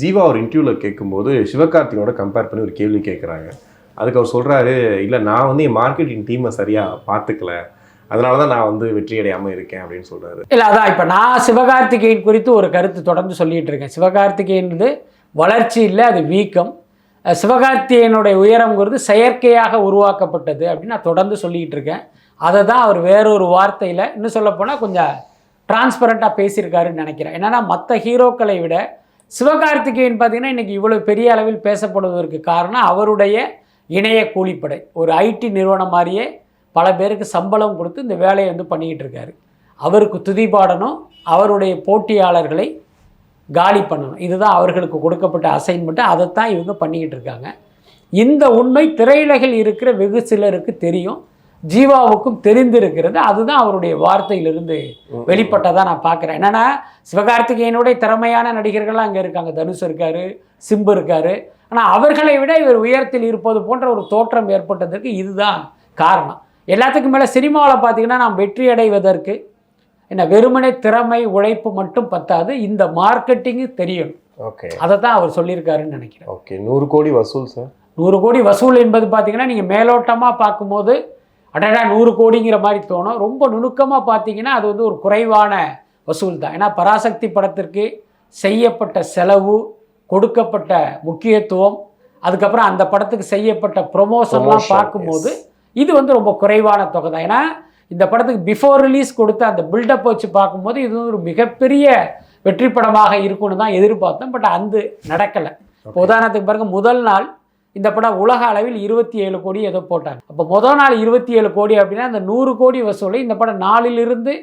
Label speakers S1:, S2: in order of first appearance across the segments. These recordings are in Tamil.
S1: ஜீவா ஒரு இன்டர்வியூவில் கேட்கும்போது சிவகார்த்திகோட கம்பேர் பண்ணி ஒரு கேள்வி கேட்குறாங்க. அதுக்கு அவர் சொல்கிறாரு, இல்லை நான் வந்து என் மார்க்கெட்டிங் டீமை சரியாக பார்த்துக்கல, அதனால தான் நான் வந்து வெற்றி அடையாமல் இருக்கேன் அப்படின்னு சொல்கிறாரு.
S2: இல்லை அதான் இப்போ நான் சிவகார்த்திகேயன் குறித்து ஒரு கருத்து தொடர்ந்து சொல்லிகிட்டு இருக்கேன். சிவகார்த்திகேயன் வளர்ச்சி இல்லை, அது வீக்கம். சிவகார்த்திகேயனுடைய உயரம்ங்கிறது செயற்கையாக உருவாக்கப்பட்டது அப்படின்னு நான் தொடர்ந்து சொல்லிக்கிட்டு இருக்கேன். அதை தான் அவர் வேறொரு வார்த்தையில் இன்னும் சொல்லப்போனால் கொஞ்சம் டிரான்ஸ்பரண்ட்டாக பேசியிருக்காருன்னு நினைக்கிறேன். என்னென்னா மற்ற ஹீரோக்களை விட சிவகார்த்திகேயன் பார்த்திங்கன்னா இன்றைக்கி இவ்வளோ பெரிய அளவில் பேசப்படுவதற்கு காரணம் அவருடைய இணைய கூலிப்படை. ஒரு ஐடி நிறுவனம் மாதிரியே பல பேருக்கு சம்பளம் கொடுத்து இந்த வேலையை வந்து பண்ணிக்கிட்டு இருக்காரு. அவருக்கு துதிபாடணும், அவருடைய போட்டியாளர்களை காலி பண்ணணும், இதுதான் அவர்களுக்கு கொடுக்கப்பட்ட அசைன்மெண்ட்டு. அதைத்தான் இவங்க பண்ணிக்கிட்டு இருக்காங்க. இந்த உண்மை திரையுலகில் இருக்கிற வெகு சிலருக்கு தெரியும், ஜீவாவுக்கும் தெரிந்திருக்கிறது. அதுதான் அவருடைய வார்த்தையிலிருந்து வெளிப்பட்டதாக நான் பார்க்குறேன். என்னென்னா சிவகார்த்திகேயனுடைய திறமையான நடிகர்கள்லாம் அங்கே இருக்காங்க. தனுஷ் இருக்கார், சிம்பு இருக்கார். ஆனால் அவர்களை விட இவர் உயரத்தில் இருப்பது போன்ற ஒரு தோற்றம் ஏற்பட்டதற்கு இதுதான் காரணம். எல்லாத்துக்கும் மேலே சினிமாவில் பார்த்திங்கன்னா நாம் வெற்றி அடைவதற்கு என்ன வெறுமனே திறமை உழைப்பு மட்டும் பத்தாது, இந்த மார்க்கெட்டிங்கு தெரியணும்.
S1: ஓகே,
S2: அதை தான் அவர் சொல்லியிருக்காருன்னு நினைக்கிறேன்.
S1: ஓகே, 100 கோடி வசூல் சார்.
S2: 100 கோடி வசூல் என்பது பார்த்திங்கன்னா நீங்கள் மேலோட்டமாக பார்க்கும்போது அடடா 100 கோடிங்கிற மாதிரி தோணும். ரொம்ப நுணுக்கமாக பார்த்தீங்கன்னா அது வந்து ஒரு குறைவான வசூல் தான். ஏன்னா பராசக்தி படத்திற்கு செய்யப்பட்ட செலவு, கொடுக்கப்பட்ட முக்கியத்துவம், அதுக்கப்புறம் அந்த படத்துக்கு செய்யப்பட்ட ப்ரொமோஷன்லாம் பார்க்கும்போது இது வந்து ரொம்ப குறைவான தொகை தான். ஏன்னா இந்த படத்துக்கு பிஃபோர் ரிலீஸ் கொடுத்த அந்த பில்டப் வச்சு பார்க்கும்போது இது ஒரு மிகப்பெரிய வெற்றி படமாக இருக்கும்னு தான் எதிர்பார்த்தோம். பட் அது நடக்கலை. இப்போ உதாரணத்துக்கு பாருங்க, முதல் நாள் இந்த படம் உலக அளவில் 27 கோடி ஏதோ போட்டாங்க. அப்போ முதல் நாள் 27 கோடி அப்படின்னா அந்த 100 கோடி வசூலை இந்த படம் 4லிருந்து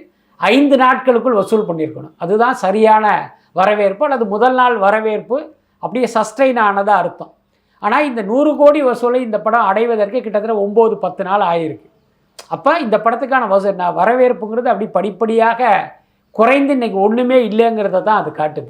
S2: 5 நாட்களுக்குள் வசூல் பண்ணியிருக்கணும். அதுதான் சரியான வரவேற்பு, அல்லது முதல் நாள் வரவேற்பு அப்படியே சஸ்டெயின் ஆனதாக அர்த்தம். ஆனால் இந்த 100 கோடி வசூலை இந்த படம் அடைவதற்கு கிட்டத்தட்ட 9-10 நாள் ஆகிருக்கு. அப்போ இந்த படத்துக்கான வரவேற்புங்கிறது அப்படி படிப்படியாக குறைந்து இன்றைக்கி ஒன்றுமே இல்லைங்கிறத தான் அது காட்டுது.